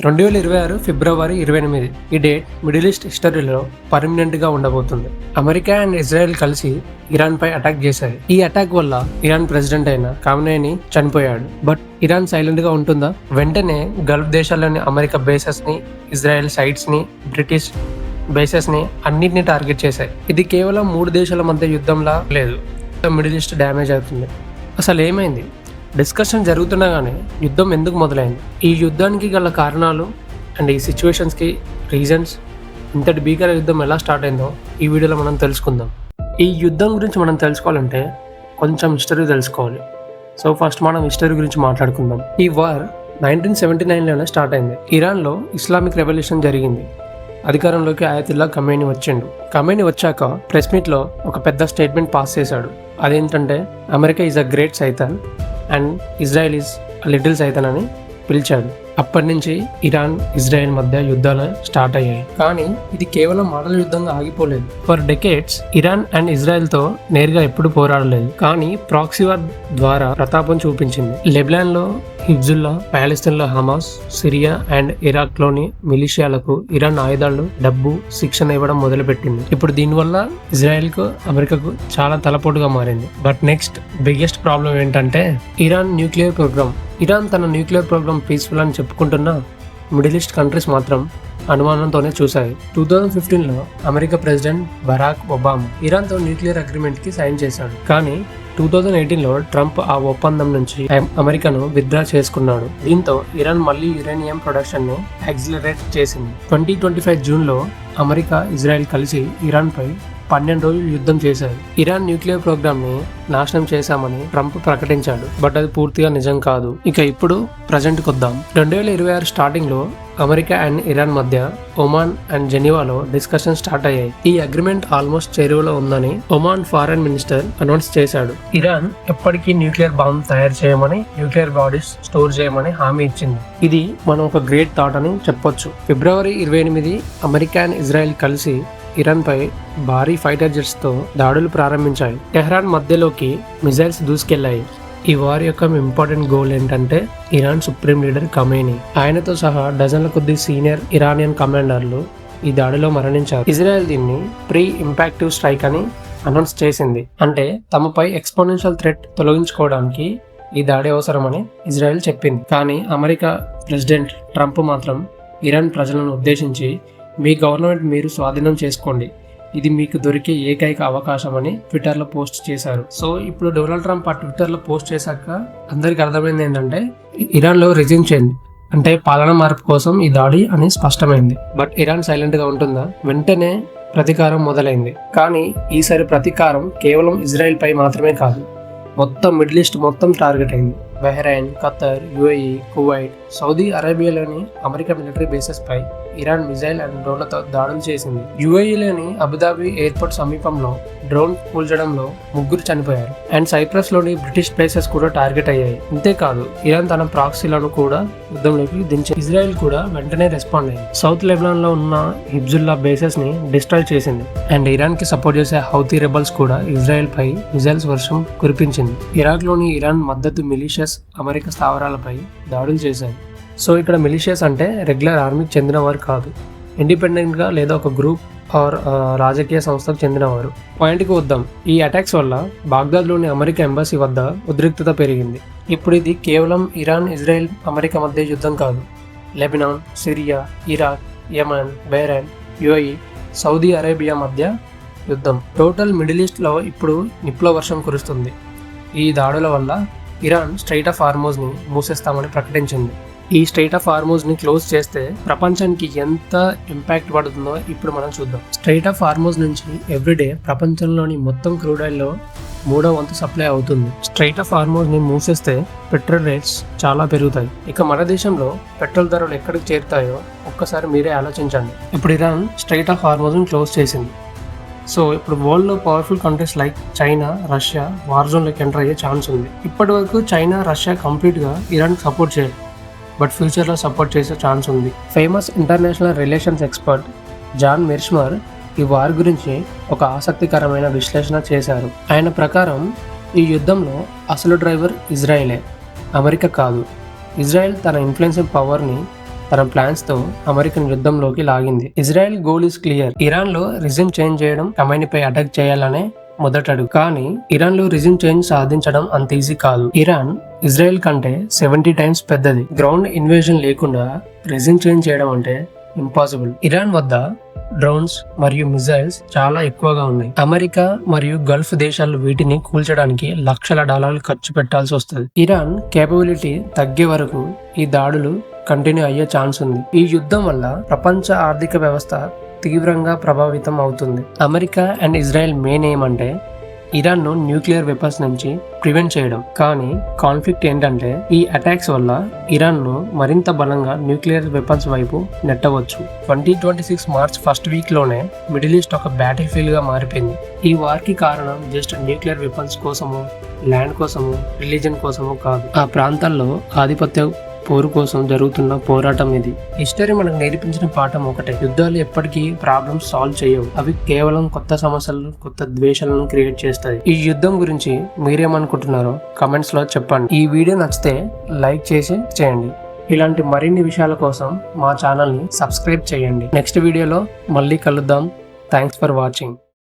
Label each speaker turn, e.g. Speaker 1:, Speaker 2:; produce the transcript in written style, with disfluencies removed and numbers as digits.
Speaker 1: 2026 ఫిబ్రవరి 28 ఈ date middle east హిస్టరీలో పర్మనెంట్గా ఉండబోతుంది. అమెరికా అండ్ ఇజ్రాయెల్ కలిసి ఇరాన్ పై అటాక్ చేశాయి. ఈ అటాక్ వల్ల ఇరాన్ ప్రెసిడెంట్ అయిన ఖామెనీ చనిపోయాడు. బట్ ఇరాన్ సైలెంట్ గా ఉంటుందా? వెంటనే గల్ఫ్ దేశాల్లోని అమెరికా బేసెస్ ని, ఇజ్రాయెల్ సైట్స్ ని, బ్రిటిష్ బేసెస్ ని అన్నిటిని టార్గెట్ చేశాయి. ఇది కేవలం 3 దేశాల మధ్య యుద్ధంలా లేదు, మిడిల్ ఈస్ట్ డ్యామేజ్ అవుతుంది. అసలు ఏమైంది? డిస్కషన్ జరుగుతుండగానే యుద్ధం ఎందుకు మొదలైంది? ఈ యుద్ధానికి గల కారణాలు అండ్ ఈ సిచ్యువేషన్స్కి రీజన్స్, ఇంతటి భీకర యుద్ధం ఎలా స్టార్ట్ అయిందో ఈ వీడియోలో మనం తెలుసుకుందాం. ఈ యుద్ధం గురించి మనం తెలుసుకోవాలంటే కొంచెం హిస్టరీ తెలుసుకోవాలి. సో ఫస్ట్ మనం హిస్టరీ గురించి మాట్లాడుకుందాం. ఈ వార్ 1979లోనే స్టార్ట్ అయింది. ఇరాన్లో ఇస్లామిక్ రెవల్యూషన్ జరిగింది. అధికారంలోకి ఆయతుల్లా ఖమేనీ వచ్చిండు. ఖమేనీ వచ్చాక ప్రెస్ మీట్లో ఒక పెద్ద స్టేట్మెంట్ పాస్ చేశాడు. అదేంటంటే అమెరికా ఈజ్ అ గ్రేట్ సైతాన్ అండ్ ఇజ్రాయెల్ ఈజ్ లిటిల్ సైతాన్ అని పిలిచాడు. అప్పటి నుంచి ఇరాన్ ఇజ్రాయెల్ మధ్య యుద్ధాలు స్టార్ట్ అయ్యాయి. కానీ ఇది కేవలం మాటల యుద్ధంగా ఆగిపోలేదు. For decades Iran and Israel తో నేరుగా ఎప్పుడు పోరాడలేదు, కానీ ప్రాక్సీ వార్ ద్వారా ప్రతాపం చూపించింది. లెబనాన్ లో హిజ్బుల్లా, పాలస్తీన్ లో హమాస్, సిరియా అండ్ ఇరాక్ లోని మిలిషియాలకు ఇరాన్ ఆయుధాలు, డబ్బు, శిక్షణ ఇవ్వడం మొదలుపెట్టింది. ఇప్పుడు దీనివల్ల ఇజ్రాయెల్ కు, అమెరికాకు చాలా తలపోటుగా మారింది. బట్ నెక్స్ట్ బిగ్గెస్ట్ ప్రాబ్లం ఏంటంటే ఇరాన్ న్యూక్లియర్ ప్రోగ్రామ్. ఇరాన్ తన న్యూక్లియర్ ప్రోగ్రామ్ పీస్ఫుల్ అని చెప్పుకుంటున్న మిడిల్ ఈస్ట్ కంట్రీస్ మాత్రం అనుమానంతోనే చూశాయి. 2015లో అమెరికా ప్రెసిడెంట్ బరాక్ ఒబామా ఇరాన్తో న్యూక్లియర్ అగ్రిమెంట్ కి సైన్ చేశాడు. కానీ 2018లో ట్రంప్ ఆ ఒప్పందం నుంచి అమెరికాను విత్డ్రా చేసుకున్నాడు. దీంతో ఇరాన్ మళ్లీ యురేనియం ప్రొడక్షన్ ని యాక్సిలరేట్ చేసింది. 2025 జూన్లో అమెరికా, ఇజ్రాయెల్ కలిసి ఇరాన్ పై 12 రోజులు యుద్ధం చేశారు. ఇరాన్ న్యూక్లియర్ ప్రోగ్రామ్ ని నాశనం చేశామని ట్రంప్ ప్రకటించాడు. బట్ అది పూర్తిగా నిజం కాదు. ఇక ఇప్పుడు ప్రజెంట్ కొద్దాం. 2026 స్టార్టింగ్ లో అమెరికా అండ్ ఇరాన్ మధ్య ఒమాన్ అండ్ జెనీవాలో డిస్కషన్ స్టార్ట్ అయ్యాయి. ఈ అగ్రిమెంట్ ఆల్మోస్ట్ చేరువలో ఉందని ఒమాన్ ఫారెన్ మినిస్టర్ అనౌన్స్ చేశాడు. ఇరాన్ ఎప్పటికీ న్యూక్లియర్ బాంబ్ తయారు చేయమని, న్యూక్లియర్ బాడీస్ స్టోర్ చేయమని హామీ ఇచ్చింది. ఇది మనం ఒక గ్రేట్ థాట్ అని చెప్పొచ్చు. ఫిబ్రవరి 28 అమెరికా అండ్ ఇజ్రాయెల్ కలిసి ఇరాన్ పై భారీ ఫైటర్ జెట్స్ తో దాడులు ప్రారంభించాయి. టెహ్రాన్ మధ్యలోకి మిజైల్స్ దూసుకెళ్లాయి. ఈ వార్ యొక్క ఇంపార్టెంట్ గోల్ ఏంటంటే ఇరాన్ సుప్రీం లీడర్ ఖమేనీ, ఆయనతో సహా డజన్ల కొద్ది సీనియర్ ఇరానియన్ కమాండర్లు ఈ దాడిలో మరణించారు. ఇజ్రాయెల్ దీన్ని ప్రీ ఇంపాక్టివ్ స్ట్రైక్ అని అనౌన్స్ చేసింది. అంటే తమపై ఎక్స్పోనెన్షియల్ థ్రెట్ తొలగించుకోవడానికి ఈ దాడి అవసరమని ఇజ్రాయెల్ చెప్పింది. కానీ అమెరికా ప్రెసిడెంట్ ట్రంప్ మాత్రం ఇరాన్ ప్రజలను ఉద్దేశించి మీ గవర్నమెంట్ మీరు స్వాధీనం చేసుకోండి, ఇది మీకు దొరికే ఏకైక అవకాశం అని ట్విట్టర్లో పోస్ట్ చేశారు. సో ఇప్పుడు డొనాల్డ్ ట్రంప్ ఆ ట్విట్టర్లో పోస్ట్ చేశాక అందరికి అర్థమైంది ఏంటంటే ఇరాన్లో రిజిమ్ చేంజ్ అంటే పాలన మార్పు కోసం ఈ దాడి అని స్పష్టమైంది. బట్ ఇరాన్ సైలెంట్ గా ఉంటుందా? వెంటనే ప్రతీకారం మొదలైంది. కానీ ఈసారి ప్రతీకారం కేవలం ఇజ్రాయెల్ పై మాత్రమే కాదు, మొత్తం మిడిల్ ఈస్ట్ మొత్తం టార్గెట్ అయింది. Bahrain, Qatar, UAE, Kuwait, Saudi అరేబియాలోని అమెరికా మిలిటరీ బేసెస్ పై ఇరాన్ మిజైల్ అండ్ డ్రోన్లతో దాడులు చేసింది. యుఏఈలోని అబుదాబి ఎయిర్పోర్ట్ సమీపంలో డ్రోన్ కూల్చడంలో 3 చనిపోయారు. అండ్ సైప్రస్ లోని బ్రిటిష్ ప్లేసెస్ కూడా టార్గెట్ అయ్యాయి. ఇంతేకాదు ఇరాన్ తన ప్రాక్సీలను కూడా యుద్ధంలోకి దించింది. ఇజ్రాయెల్ కూడా వెంటనే రెస్పాండ్ అయింది. సౌత్ లెబనాన్ లో ఉన్న హిజ్బుల్లా బేసెస్ ని డిస్ట్రాయ్ చేసింది. అండ్ ఇరాన్ కి సపోర్ట్ చేసే హౌతీ రెబల్స్ కూడా ఇజ్రాయెల్ పై మిజైల్స్ వర్షం కురిపించింది. ఇరాక్ లోని ఇరాన్ మద్దతు మిలిషియస్ అమెరికా స్థావరాలపై దాడులు చేశాయి. సో ఇక్కడ మిలిషియస్ అంటే రెగ్యులర్ ఆర్మీకి చెందిన వారు కాదు, ఇండిపెండెంట్ గా లేదా ఒక గ్రూప్ ఆర్ రాజకీయ సంస్థకు చెందినవారు. పాయింట్కి వద్దాం. ఈ అటాక్స్ వల్ల బాగ్దాద్లోని అమెరికా ఎంబసీ వద్ద ఉద్రిక్తత పెరిగింది. ఇప్పుడు ఇది కేవలం ఇరాన్, ఇజ్రాయెల్, అమెరికా మధ్య యుద్ధం కాదు. Lebanon, Syria, Iraq, Yemen, Bahrain, UAE, Saudi Arabia మధ్య యుద్ధం. టోటల్ మిడిల్ ఈస్ట్ లో ఇప్పుడు నిప్పుల వర్షం కురుస్తుంది. ఈ దాడుల వల్ల ఇరాన్ స్ట్రైట్ ఆఫ్ హార్మోజ్ ని మూసేస్తామని ప్రకటించింది. ఈ స్ట్రైట్ ఆఫ్ హార్మోజ్ ని క్లోజ్ చేస్తే ప్రపంచానికి ఎంత ఇంపాక్ట్ పడుతుందో ఇప్పుడు మనం చూద్దాం. స్ట్రైట్ ఆఫ్ హార్మోజ్ నుంచి ఎవ్రీడే ప్రపంచంలోని మొత్తం క్రూడ్ ఆయిల్ లో 3వ వంతు సప్లై అవుతుంది. స్ట్రైట్ ఆఫ్ హార్మోజ్ ని మూసేస్తే పెట్రోల్ రేట్స్ చాలా పెరుగుతాయి. ఇక మన దేశంలో పెట్రోల్ ధరలు ఎక్కడికి చేరుతాయో ఒక్కసారి మీరే ఆలోచించండి. ఇప్పుడు ఇరాన్ స్ట్రైట్ ఆఫ్ హార్మోజ్ ని క్లోజ్ చేసింది. సో ఇప్పుడు వరల్డ్ లో powerful countries like China, Russia war zone లోకి ఎంటర్ అయ్యే ఛాన్స్ ఉంది. ఇప్పటి వరకు చైనా, రష్యా కంప్లీట్ గా ఇరాన్ సపోర్ట్ చేయలేదు, బట్ ఫ్యూచర్ లో సపోర్ట్ చేసే ఛాన్స్ ఉంది. Famous international relations expert John Mearsheimer ఈ వార్ గురించి ఒక ఆసక్తికరమైన విశ్లేషణ చేశారు. ఆయన ప్రకారం ఈ యుద్ధంలో అసలు డ్రైవర్ ఇజ్రాయెలే, అమెరికా కాదు. ఇజ్రాయెల్ తన ఇన్ఫ్లుయెన్సింగ్ పవర్ని తన ప్లాన్స్ తో అమెరికన్ యుద్ధంలోకి లాగింది. Israel goal is clear. Iran లో రిజిమ్ చేంజ్ చేయడం, ఖమైనీపై అటాక్ చేయాలనే మొదటడు. కానీ ఇరాన్ లో రిజిమ్ చేంజ్ సాధించడం అంత ఈజీ కాదు. ఇరాన్ ఇజ్రాయెల్ కంటే 70 టైమ్స్ పెద్దది. గ్రౌండ్ ఇన్వేజన్ లేకుండా రిజిమ్ చేంజ్ చేయడం అంటే ఇంపాసిబుల్. ఇరాన్ వద్ద డ్రోన్స్ మరియు మిజైల్స్ చాలా ఎక్కువగా ఉన్నాయి. అమెరికా మరియు గల్ఫ్ దేశాలు వీటిని కూల్చడానికి లక్షల డాలర్లు ఖర్చు పెట్టాల్సి వస్తుంది. ఇరాన్ కేపబిలిటీ తగ్గే వరకు ఈ దాడులు కంటిన్యూ అయ్యే ఛాన్స్ ఉంది. ఈ యుద్ధం వల్ల ప్రపంచ ఆర్థిక వ్యవస్థ తీవ్రంగా ప్రభావితం అవుతుంది. అమెరికా అండ్ ఇజ్రాయెల్ మెయిన్ ఏమంటే ఇరాన్ ను న్యూక్లియర్ వెపన్స్ నుంచి ప్రివెంట్ చేయడం. కానీ కాన్ఫ్లిక్ట్ ఏంటంటే ఈ అటాక్స్ వల్ల ఇరాన్ ను మరింత బలంగా న్యూక్లియర్ వెపన్స్ వైపు నెట్టవచ్చు. 2026 మార్చ్ ఫస్ట్ వీక్ లోనే మిడిల్ ఈస్ట్ ఒక బ్యాటిల్ ఫీల్డ్ గా మారిపోయింది. ఈ వార్ కి కారణం జస్ట్ న్యూక్లియర్ వెపన్స్ కోసము, ల్యాండ్ కోసము, రిలీజన్ కోసము కాదు. ఆ ప్రాంతాల్లో ఆధిపత్య పోరు కోసం జరుగుతున్న పోరాటం ఇది. హిస్టరీ మనకు నేర్పించిన పాఠం ఒకటే: యుద్ధాలు ఎప్పటికీ ప్రాబ్లమ్స్ సాల్వ్ చేయవు. అవి కేవలం కొత్త సమస్యలను, కొత్త ద్వేషాలను క్రియేట్ చేస్తాయి. ఈ యుద్ధం గురించి మీరేమనుకుంటున్నారో కమెంట్స్ లో చెప్పండి. ఈ వీడియో నచ్చితే లైక్ చేయండి. ఇలాంటి మరిన్ని విషయాల కోసం మా ఛానల్ ని సబ్స్క్రైబ్ చేయండి. నెక్స్ట్ వీడియోలో మళ్ళీ కలుద్దాం. Thanks for watching.